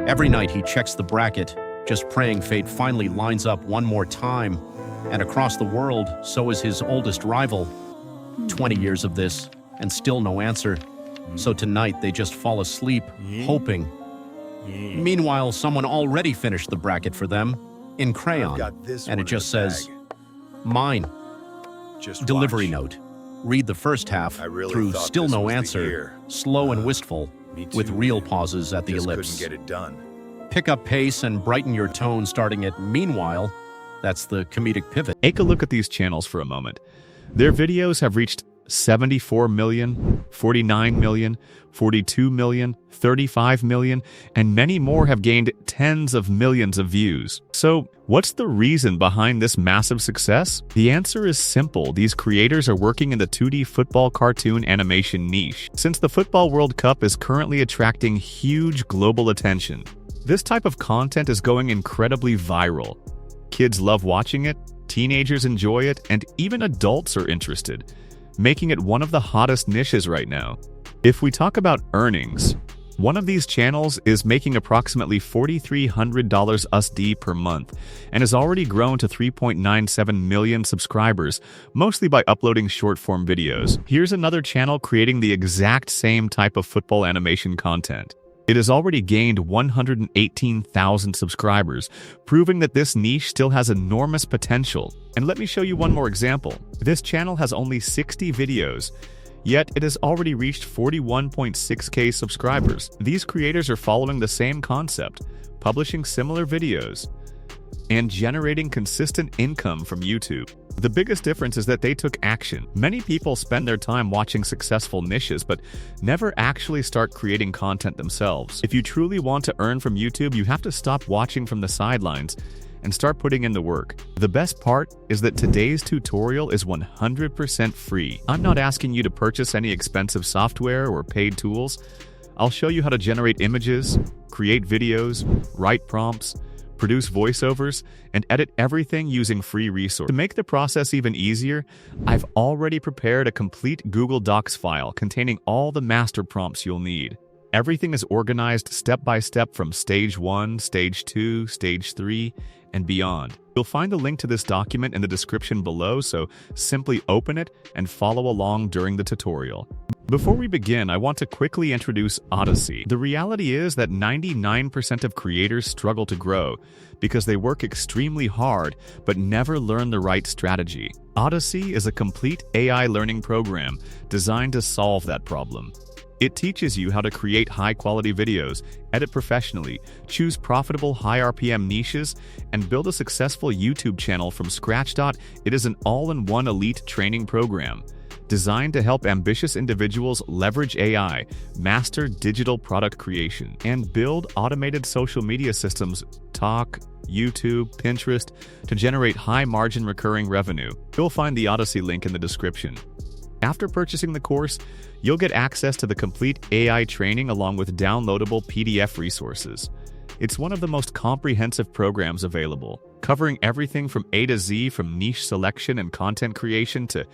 Every night he checks the bracket, just praying fate finally lines up one more time. And across the world, so is his oldest rival. 20 years of this, and still no answer. So tonight they just fall asleep, hoping. Meanwhile, someone already finished the bracket for them, in crayon, and it just says, "Mine." Delivery note. Read the first half through still no answer, slow and wistful, with real pauses at the ellipse. Couldn't get it done. Pick up pace and brighten your tone starting at meanwhile. That's the comedic pivot. Take a look at these channels for a moment. Their videos have reached 74 million, 49 million, 42 million, 35 million, and many more have gained tens of millions of views. So, what's the reason behind this massive success? The answer is simple. These creators are working in the 2D football cartoon animation niche. Since the Football World Cup is currently attracting huge global attention, this type of content is going incredibly viral. Kids love watching it, teenagers enjoy it, and even adults are interested, making it one of the hottest niches right now. If we talk about earnings, one of these channels is making approximately $4,300 USD per month and has already grown to 3.97 million subscribers, mostly by uploading short-form videos. Here's another channel creating the exact same type of football animation content. It has already gained 118,000 subscribers, proving that this niche still has enormous potential. And let me show you one more example. This channel has only 60 videos, yet it has already reached 41.6K subscribers. These creators are following the same concept, publishing similar videos, and generating consistent income from YouTube. The biggest difference is that they took action. Many people spend their time watching successful niches but never actually start creating content themselves. If you truly want to earn from YouTube, you have to stop watching from the sidelines and start putting in the work. The best part is that today's tutorial is 100% free. I'm not asking you to purchase any expensive software or paid tools. I'll show you how to generate images, create videos, write prompts, produce voiceovers, and edit everything using free resources. To make the process even easier, I've already prepared a complete Google Docs file containing all the master prompts you'll need. Everything is organized step by step from stage 1, stage 2, stage 3, and beyond. You'll find a link to this document in the description below, so simply open it and follow along during the tutorial. Before we begin, I want to quickly introduce Odyssey. The reality is that 99% of creators struggle to grow because they work extremely hard but never learn the right strategy. Odyssey is a complete AI learning program designed to solve that problem. It teaches you how to create high-quality videos, edit professionally, choose profitable high RPM niches, and build a successful YouTube channel from scratch. It is an all-in-one elite training program designed to help ambitious individuals leverage AI, master digital product creation, and build automated social media systems, Talk, YouTube, Pinterest, to generate high-margin recurring revenue. You'll find the Odyssey link in the description. After purchasing the course, you'll get access to the complete AI training along with downloadable PDF resources. It's one of the most comprehensive programs available, covering everything from A to Z, from niche selection and content creation to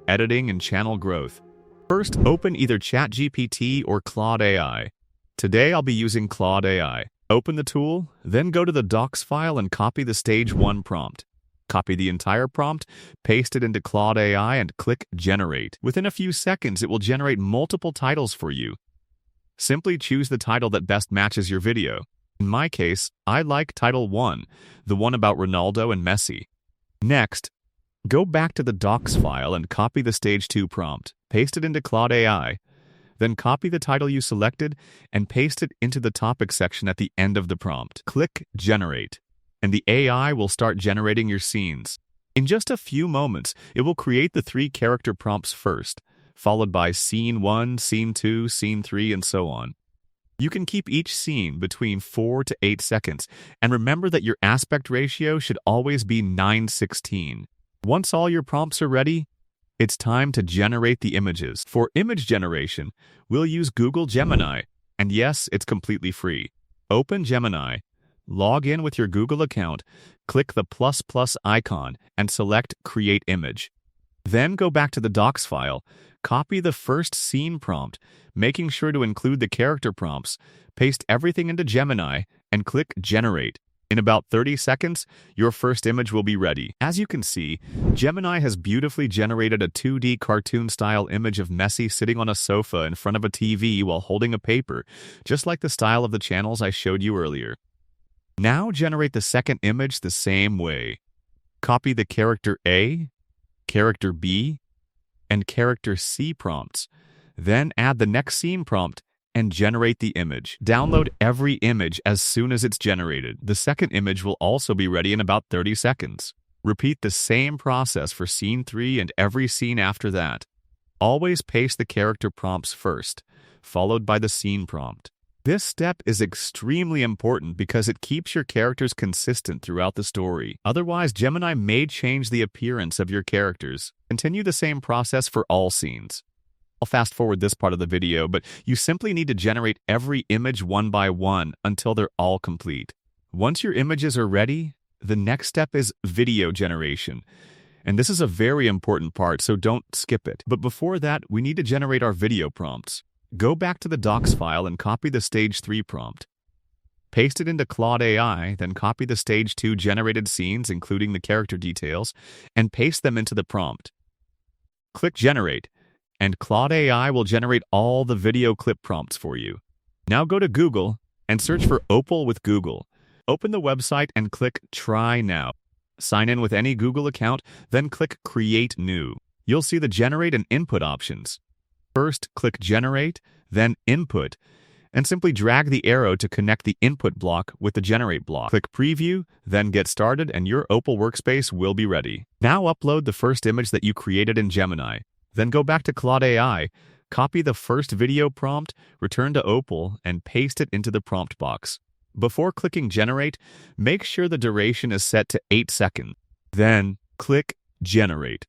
editing and channel growth. First, open either ChatGPT or Claude AI. Today, I'll be using Claude AI. Open the tool, then go to the Docs file and copy the stage 1 prompt. Copy the entire prompt, paste it into Claude AI, and click Generate. Within a few seconds, it will generate multiple titles for you. Simply choose the title that best matches your video. In my case, I like Title 1, the one about Ronaldo and Messi. Next, go back to the Docs file and copy the Stage 2 prompt. Paste it into Claude AI. Then copy the title you selected and paste it into the topic section at the end of the prompt. Click Generate, and the AI will start generating your scenes. In just a few moments, it will create the 3 character prompts first, followed by Scene 1, Scene 2, Scene 3, and so on. You can keep each scene between 4 to 8 seconds, and remember that your aspect ratio should always be 9:16. Once all your prompts are ready, it's time to generate the images. For image generation, we'll use Google Gemini, and yes, it's completely free. Open Gemini, log in with your Google account, click the ++ icon, and select Create Image. Then go back to the Docs file, Copy the first scene prompt, making sure to include the character prompts. Paste everything into Gemini and click Generate. In about 30 seconds, your first image will be ready. As you can see, Gemini has beautifully generated a 2D cartoon-style image of Messi sitting on a sofa in front of a TV while holding a paper, just like the style of the channels I showed you earlier. Now generate the second image the same way. Copy the character A, character B, and character C prompts. Then add the next scene prompt and generate the image. Download every image as soon as it's generated. The second image will also be ready in about 30 seconds. Repeat the same process for scene 3 and every scene after that. Always paste the character prompts first, followed by the scene prompt. This step is extremely important because it keeps your characters consistent throughout the story. Otherwise, Gemini may change the appearance of your characters. Continue the same process for all scenes. I'll fast forward this part of the video, but you simply need to generate every image one by one until they're all complete. Once your images are ready, the next step is video generation. And this is a very important part, so don't skip it. But before that, we need to generate our video prompts. Go back to the docs file and copy the stage 3 prompt. Paste it into Claude AI, then copy the stage 2 generated scenes, including the character details, and paste them into the prompt. Click Generate, and Claude AI will generate all the video clip prompts for you. Now go to Google and search for Opal with Google. Open the website and click Try Now. Sign in with any Google account, then click Create New. You'll see the Generate and Input options. First, click Generate, then Input, and simply drag the arrow to connect the Input block with the Generate block. Click Preview, then Get Started, and your Opal workspace will be ready. Now upload the first image that you created in Gemini. Then go back to Claude AI, copy the first video prompt, return to Opal, and paste it into the prompt box. Before clicking Generate, make sure the duration is set to 8 seconds. Then click Generate.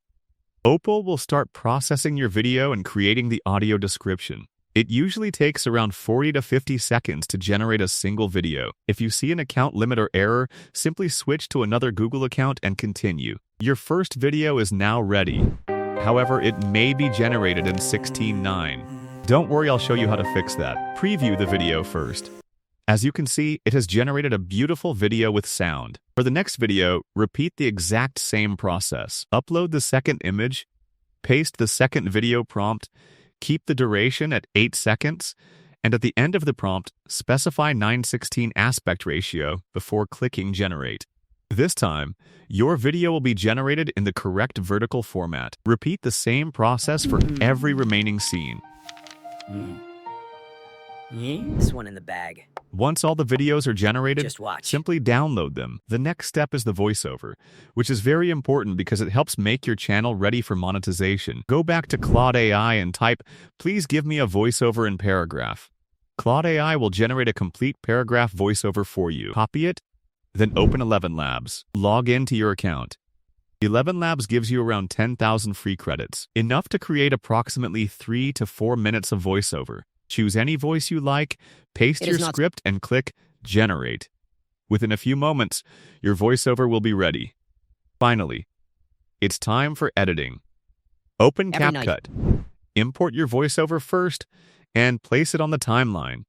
Opal will start processing your video and creating the audio description. It usually takes around 40 to 50 seconds to generate a single video. If you see an account limit or error, simply switch to another Google account and continue. Your first video is now ready. However, it may be generated in 16:9. Don't worry, I'll show you how to fix that. Preview the video first. As you can see, it has generated a beautiful video with sound. For the next video, repeat the exact same process. Upload the second image, paste the second video prompt, keep the duration at 8 seconds, and at the end of the prompt, specify 9:16 aspect ratio before clicking Generate. This time, your video will be generated in the correct vertical format. Repeat the same process for every remaining scene. This one in the bag. Once all the videos are generated, Just watch. simply download them. The next step is the voiceover, which is very important because it helps make your channel ready for monetization. Go back to Claude AI and type, "Please give me a voiceover in paragraph." Claude AI will generate a complete paragraph voiceover for you. Copy it, then open 11 Labs. Log into your account. 11 Labs gives you around 10,000 free credits, enough to create approximately 3 to 4 minutes of voiceover. Choose any voice you like, paste your script, and click Generate. Within a few moments, your voiceover will be ready. Finally, it's time for editing. Open CapCut. Import your voiceover first and place it on the timeline.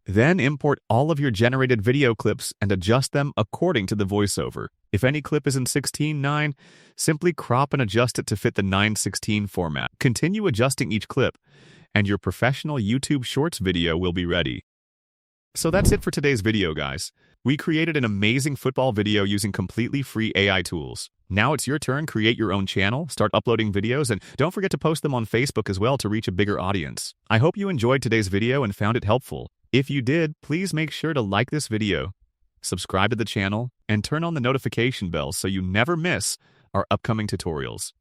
Then import all of your generated video clips and adjust them according to the voiceover. If any clip is in 16:9, simply crop and adjust it to fit the 9:16 format. Continue adjusting each clip, and your professional YouTube Shorts video will be ready. So that's it for today's video, guys. We created an amazing football video using completely free AI tools. Now it's your turn. Create your own channel, start uploading videos, and don't forget to post them on Facebook as well to reach a bigger audience. I hope you enjoyed today's video and found it helpful. If you did, please make sure to like this video, subscribe to the channel, and turn on the notification bell so you never miss our upcoming tutorials.